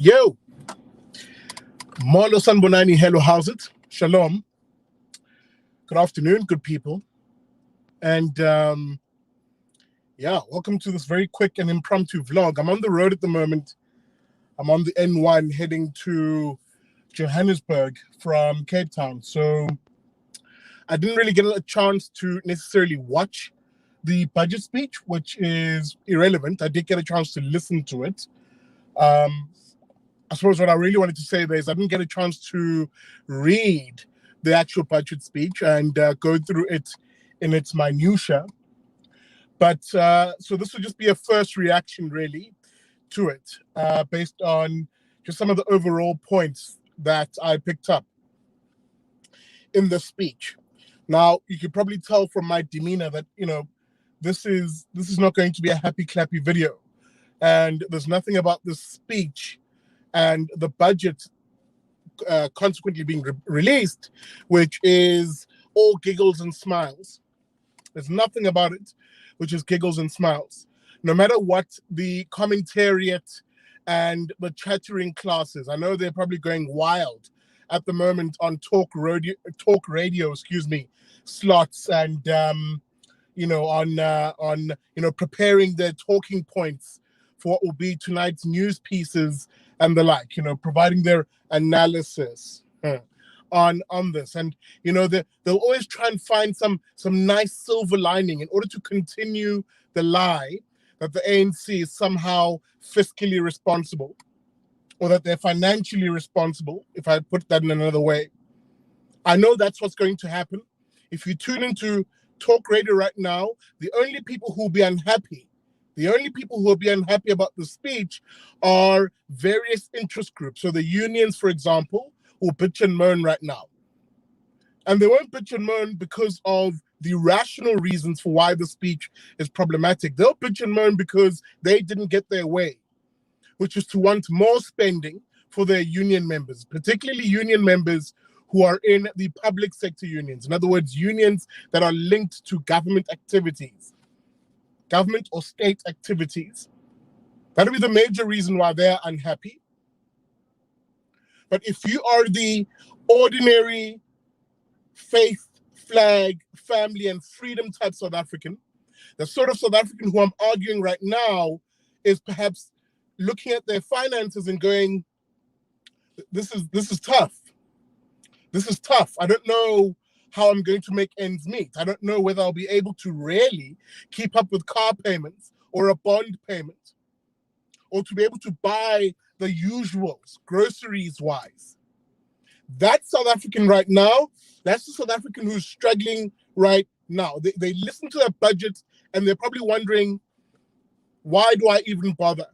Yo, Molo Sanbonani, hello, how's it? Shalom. Good afternoon, good people. And welcome to this very quick and impromptu vlog. I'm on the road at the moment. I'm on the N1 heading to Johannesburg from Cape Town. So I didn't really get a chance to necessarily watch the budget speech, which is irrelevant. I did get a chance to listen to it. I suppose what I really wanted to say there is I didn't get a chance to read the actual budget speech and go through it in its minutiae. But so this will just be a first reaction really to it based on just some of the overall points that I picked up in the speech. Now, you could probably tell from my demeanor that, this is not going to be a happy clappy video. And there's nothing about this speech and the budget consequently being released, which is all giggles and smiles. There's nothing about it which is giggles and smiles. No matter what the commentariat and the chattering classes, I know they're probably going wild at the moment on talk radio, slots and on preparing their talking points for what will be tonight's news pieces and the like, providing their analysis on this. And, they'll always try and find some nice silver lining in order to continue the lie that the ANC is somehow fiscally responsible or that they're financially responsible, if I put that in another way. I know that's what's going to happen. If you tune into talk radio right now, the only people who will be unhappy about the speech are various interest groups. So the unions, for example, will bitch and moan right now. And they won't bitch and moan because of the rational reasons for why the speech is problematic. They'll bitch and moan because they didn't get their way, which is to want more spending for their union members, particularly union members who are in the public sector unions. In other words, unions that are linked to government activities. Government or state activities. That'll be the major reason why they're unhappy. But if you are the ordinary faith, flag, family, and freedom type South African, the sort of South African who I'm arguing right now is perhaps looking at their finances and going, this is tough. This is tough. I don't know how I'm going to make ends meet. I don't know whether I'll be able to really keep up with car payments or a bond payment, or to be able to buy the usuals, groceries wise. That South African right now, that's the South African who's struggling right now. They listen to that budget and they're probably wondering, why do I even bother?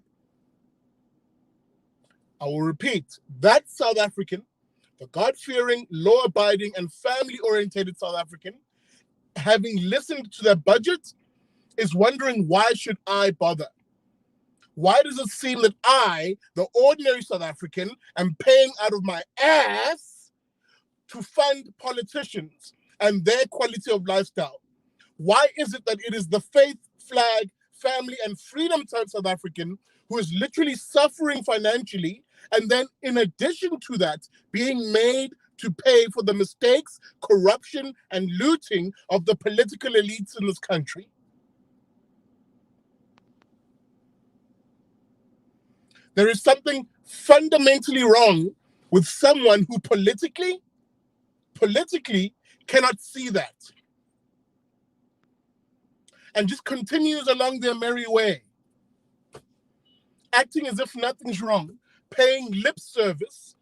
I will repeat, that South African, the God-fearing, law-abiding, and family-orientated South African, having listened to their budget, is wondering, why should I bother? Why does it seem that I, the ordinary South African, am paying out of my ass to fund politicians and their quality of lifestyle? Why is it that it is the faith, flag, family, and freedom type South African who is literally suffering financially, and then in addition to that, being made to pay for the mistakes, corruption, and looting of the political elites in this country? There is something fundamentally wrong with someone who politically cannot see that and just continues along their merry way, acting as if nothing's wrong, paying lip service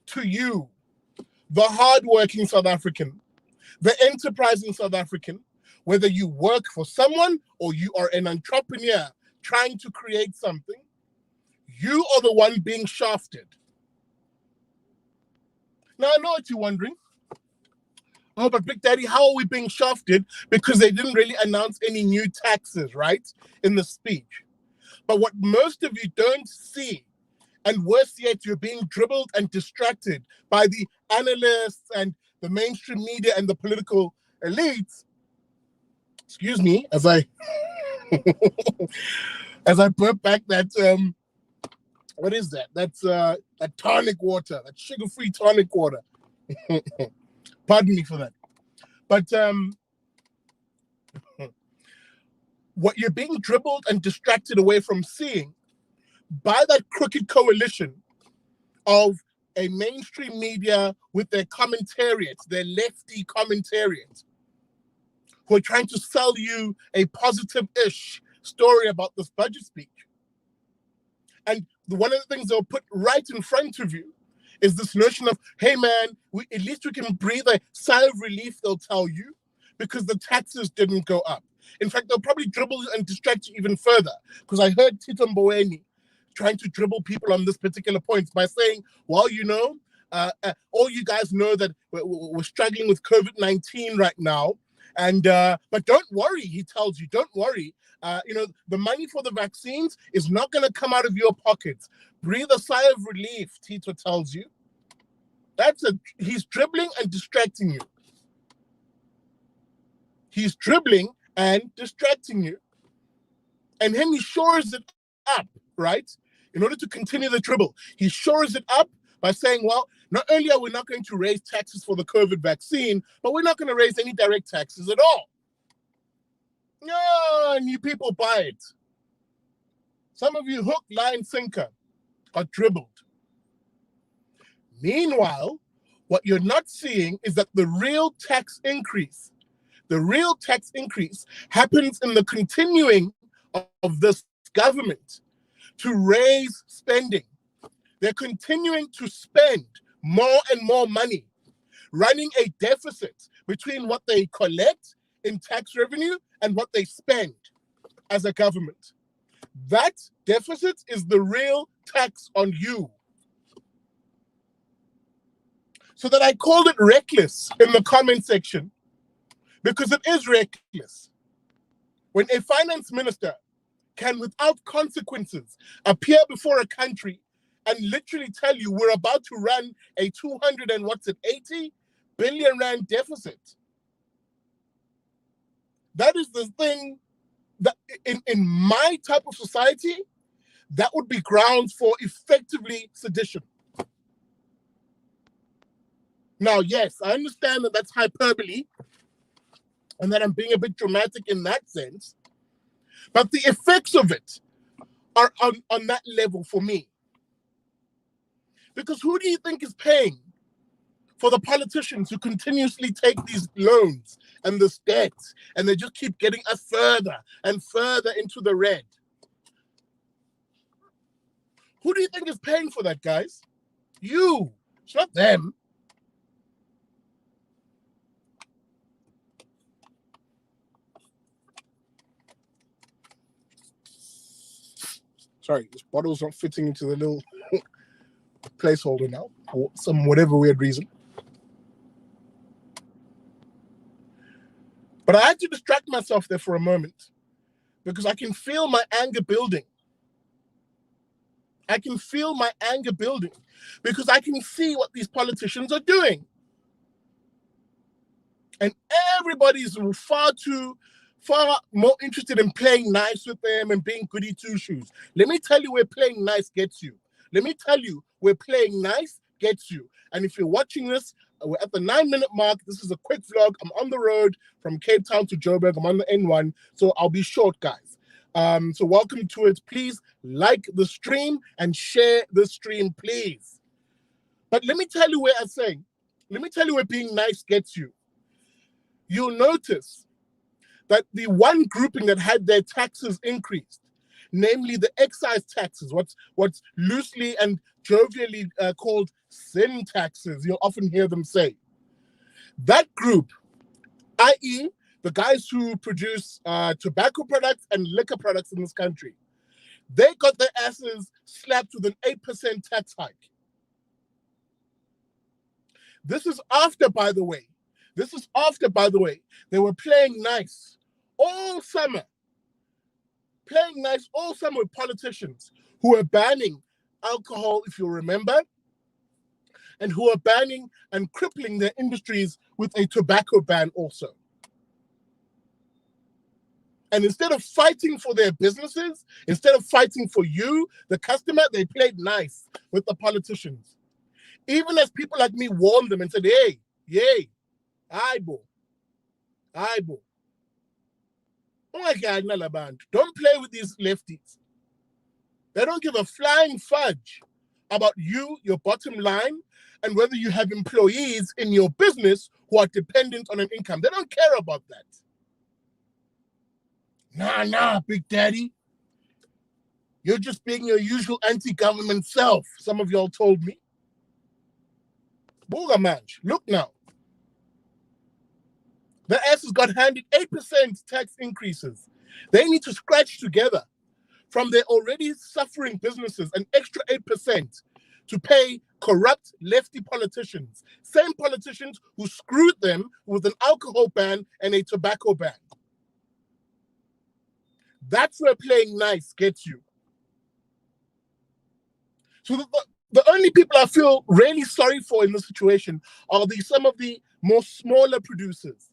to you, the hardworking South African, the enterprising South African, whether you work for someone or you are an entrepreneur trying to create something. You are the one being shafted. Now, I know what you're wondering. Oh, but Big Daddy, how are we being shafted? Because they didn't really announce any new taxes, right, in the speech. But what most of you don't see, and worse yet, you're being dribbled and distracted by the analysts and the mainstream media and the political elites. Excuse me, as I burp back that What is that? That's that tonic water, that sugar-free tonic water. Pardon me for that. But what you're being dribbled and distracted away from seeing by that crooked coalition of a mainstream media with their commentariat, their lefty commentariat, who are trying to sell you a positive-ish story about this budget speech. And one of the things they'll put right in front of you is this notion of, hey man, at least we can breathe a sigh of relief, they'll tell you, because the taxes didn't go up. In fact, they'll probably dribble and distract you even further, because I heard Tito Mboweni trying to dribble people on this particular point by saying, well, you know, all you guys know that we're struggling with COVID-19 right now. And but don't worry, he tells you, don't worry. You know, the money for the vaccines is not going to come out of your pockets. Breathe a sigh of relief, Tito tells you. He's dribbling and distracting you. He's dribbling and distracting you. And then he shores it up, right? In order to continue the dribble, he shores it up by saying, well, not only are we not going to raise taxes for the COVID vaccine, but we're not going to raise any direct taxes at all. No, and you people buy it. Some of you hook, line, sinker got dribbled. Meanwhile, what you're not seeing is that the real tax increase happens in the continuing of this government to raise spending. They're continuing to spend more and more money, running a deficit between what they collect in tax revenue and what they spend as a government. That deficit is the real tax on you. So that I called it reckless in the comment section, because it is reckless. When a finance minister can, without consequences, appear before a country and literally tell you we're about to run a 80 billion rand deficit. That is the thing that in my type of society, that would be grounds for effectively sedition. Now, yes, I understand that that's hyperbole and that I'm being a bit dramatic in that sense, but the effects of it are on that level for me. Because who do you think is paying for the politicians who continuously take these loans and this debt, and they just keep getting us further and further into the red? Who do you think is paying for that, guys? You. It's not them. Sorry, this bottle's not fitting into the little placeholder now for some whatever weird reason. But I had to distract myself there for a moment because I can feel my anger building. I can feel my anger building because I can see what these politicians are doing. And everybody's far more interested in playing nice with them and being goody two-shoes. Let me tell you where playing nice gets you. Let me tell you where playing nice gets you. And if you're watching this, we're at the 9-minute mark. This is a quick vlog. I'm on the road from Cape Town to Joburg. I'm on the N1, so I'll be short, guys. So welcome to it. Please like the stream and share the stream, please. But let me tell you where being nice gets you. You'll notice that the one grouping that had their taxes increased, namely the excise taxes, what's loosely and jovially called sin taxes, you'll often hear them say. That group, i.e. the guys who produce tobacco products and liquor products in this country, they got their asses slapped with an 8% tax hike. This is after, by the way, they were playing nice all summer with politicians who are banning alcohol, if you remember, and who are banning and crippling their industries with a tobacco ban also. And instead of fighting for their businesses, instead of fighting for you, the customer, they played nice with the politicians. Even as people like me warned them and said, hey, yay, aibo. Don't play with these lefties. They don't give a flying fudge about you, your bottom line, and whether you have employees in your business who are dependent on an income. They don't care about that. Nah, Big Daddy. You're just being your usual anti-government self, some of y'all told me. Booga Manch, look now. The asses got handed 8% tax increases. They need to scratch together from their already suffering businesses an extra 8% to pay corrupt lefty politicians. Same politicians who screwed them with an alcohol ban and a tobacco ban. That's where playing nice gets you. So the only people I feel really sorry for in this situation are some of the more smaller producers.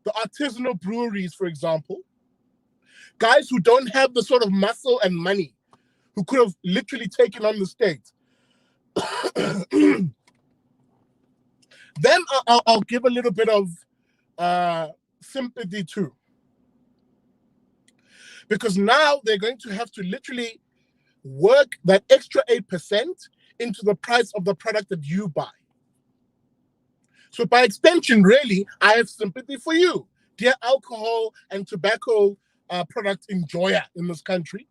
The artisanal breweries, for example. Guys who don't have the sort of muscle and money, who could have literally taken on the state. Them I'll give a little bit of sympathy to. Because now they're going to have to literally work that extra 8% into the price of the product that you buy. So by extension, really, I have sympathy for you, dear alcohol and tobacco product enjoyer in this country.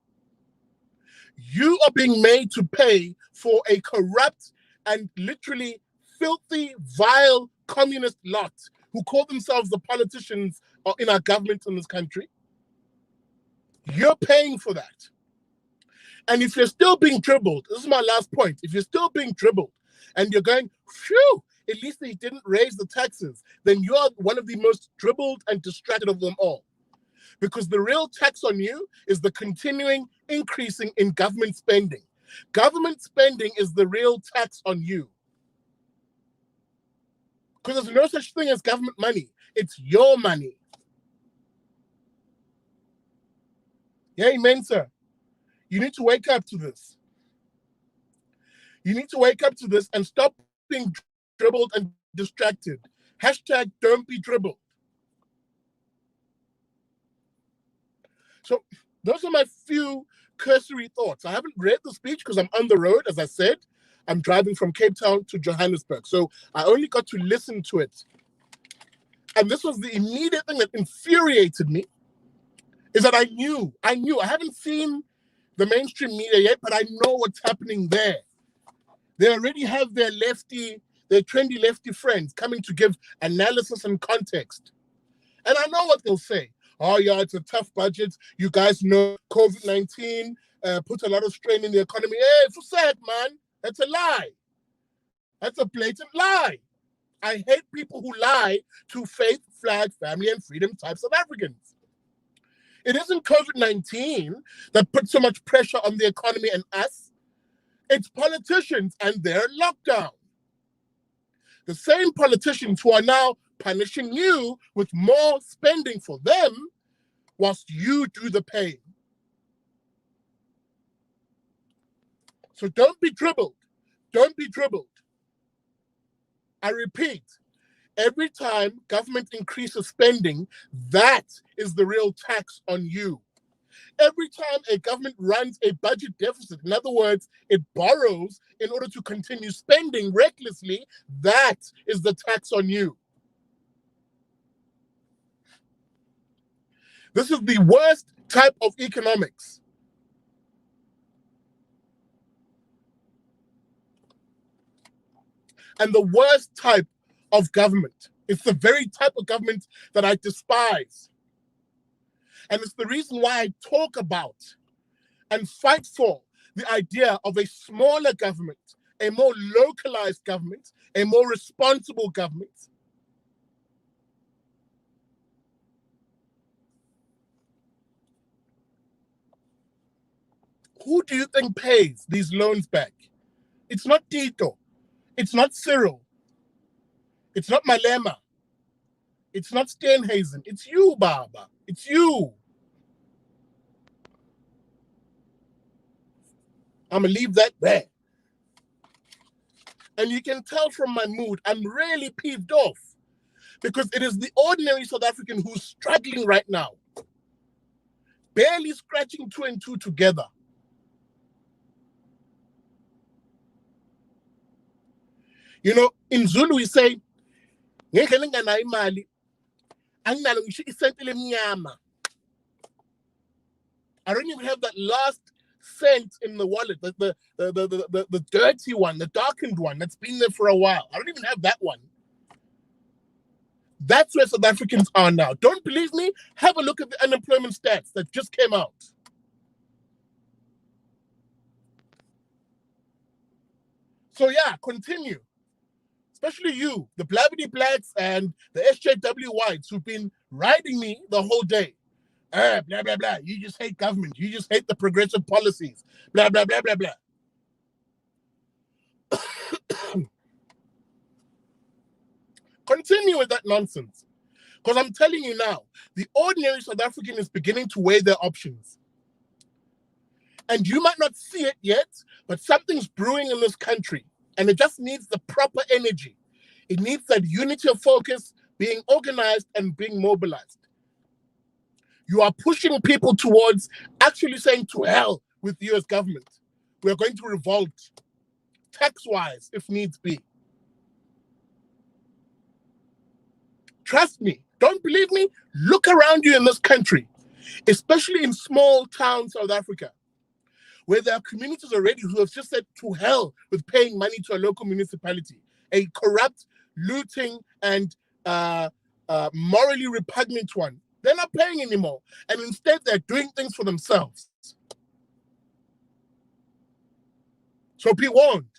You are being made to pay for a corrupt and literally filthy, vile communist lot who call themselves the politicians in our government in this country. You're paying for that. And if you're still being dribbled, this is my last point. If you're still being dribbled and you're going, phew, at least they didn't raise the taxes, then you're one of the most dribbled and distracted of them all. Because the real tax on you is the continuing increasing in government spending. Government spending is the real tax on you. Because there's no such thing as government money. It's your money. Yeah, amen, sir. You need to wake up to this. You need to wake up to this and stop being dribbled and distracted. Hashtag don't be dribbled. So those are my few cursory thoughts. I haven't read the speech because I'm on the road, as I said. I'm driving from Cape Town to Johannesburg. So I only got to listen to it. And this was the immediate thing that infuriated me, is that I knew. I haven't seen the mainstream media yet, but I know what's happening there. They already have their trendy lefty friends coming to give analysis and context. And I know what they'll say. Oh, yeah, it's a tough budget. You guys know COVID-19 put a lot of strain in the economy. Hey, for sad, man. That's a lie. That's a blatant lie. I hate people who lie to faith, flag, family, and freedom types of Africans. It isn't COVID-19 that put so much pressure on the economy and us. It's politicians and their lockdown. The same politicians who are now punishing you with more spending for them whilst you do the paying. So don't be dribbled. Don't be dribbled. I repeat, every time government increases spending, that is the real tax on you. Every time a government runs a budget deficit, in other words, it borrows in order to continue spending recklessly, that is the tax on you. This is the worst type of economics. And the worst type of government. It's the very type of government that I despise. And it's the reason why I talk about and fight for the idea of a smaller government, a more localized government, a more responsible government. Who do you think pays these loans back? It's not Tito. It's not Cyril. It's not Malema. It's not Steenhuisen. It's you, Baba. It's you. I'm going to leave that there. And you can tell from my mood, I'm really peeved off because it is the ordinary South African who's struggling right now, barely scratching 2 and 2 together. You know, in Zulu we say, I don't even have that last cent in the wallet, the dirty one, the darkened one that's been there for a while. I don't even have that one. That's where South Africans are now. Don't believe me? Have a look at the unemployment stats that just came out. So yeah, continue. Especially you, the Blabbity Blacks and the SJW Whites who've been riding me the whole day. Blah, blah, blah. You just hate government. You just hate the progressive policies. Blah, blah, blah, blah, blah. Continue with that nonsense. Because I'm telling you now, the ordinary South African is beginning to weigh their options. And you might not see it yet, but something's brewing in this country. And it just needs the proper energy. It needs that unity of focus, being organized and being mobilized. You are pushing people towards actually saying to hell with the US government. We are going to revolt, tax-wise, if needs be. Trust me. Don't believe me? Look around you in this country, especially in small town South Africa, where there are communities already who have just said to hell with paying money to a local municipality, a corrupt, looting, and morally repugnant one. They're not paying anymore. And instead, they're doing things for themselves. So be warned.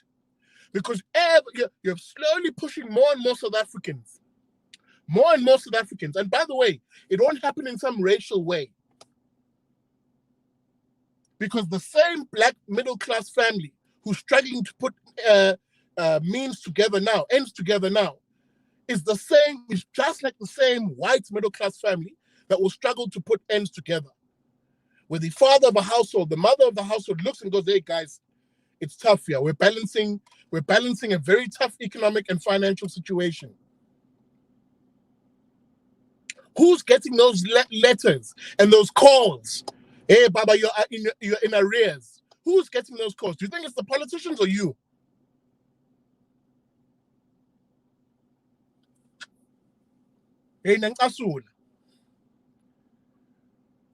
Because you're slowly pushing more and more South Africans. More and more South Africans. And by the way, it won't happen in some racial way. Because the same black middle-class family who's struggling to put ends together now, is just like the same white middle-class family that will struggle to put ends together. Where the father of a household, the mother of the household looks and goes, hey guys, it's tough here. We're balancing a very tough economic and financial situation. Who's getting those letters and those calls? Hey, Baba, you're in arrears. Who's getting those calls? Do you think it's the politicians or you? Hey, Nankasula.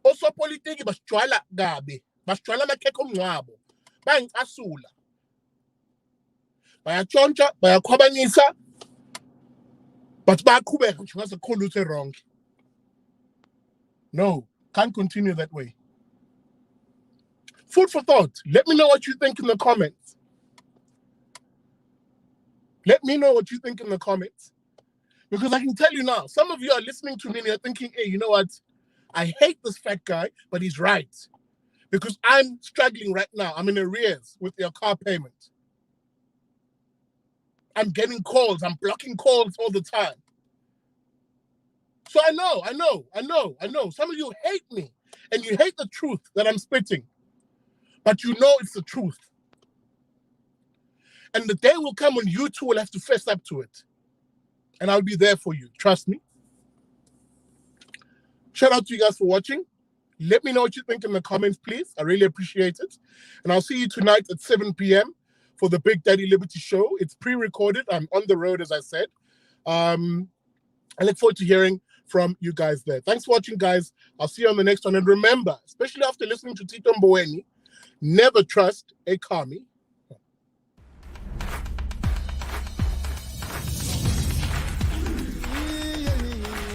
Also, politiki basjwala gabi. Basjwala makeko mngcwabo. Bankasula. Bayatshontsha, bayakhwabanisa. But bayaqhubeka nje ngasekhona uthe wrong. No, can't continue that way. Food for thought. Let me know what you think in the comments. Let me know what you think in the comments. Because I can tell you now, some of you are listening to me and you're thinking, hey, you know what? I hate this fat guy, but he's right. Because I'm struggling right now. I'm in arrears with your car payment. I'm getting calls. I'm blocking calls all the time. So I know. Some of you hate me and you hate the truth that I'm spitting. But you know it's the truth. And the day will come when you two will have to fess up to it. And I'll be there for you. Trust me. Shout out to you guys for watching. Let me know what you think in the comments, please. I really appreciate it. And I'll see you tonight at 7 p.m. for the Big Daddy Liberty Show. It's pre-recorded. I'm on the road, as I said. I look forward to hearing from you guys there. Thanks for watching, guys. I'll see you on the next one. And remember, especially after listening to Tito Mboweni, never trust a commie.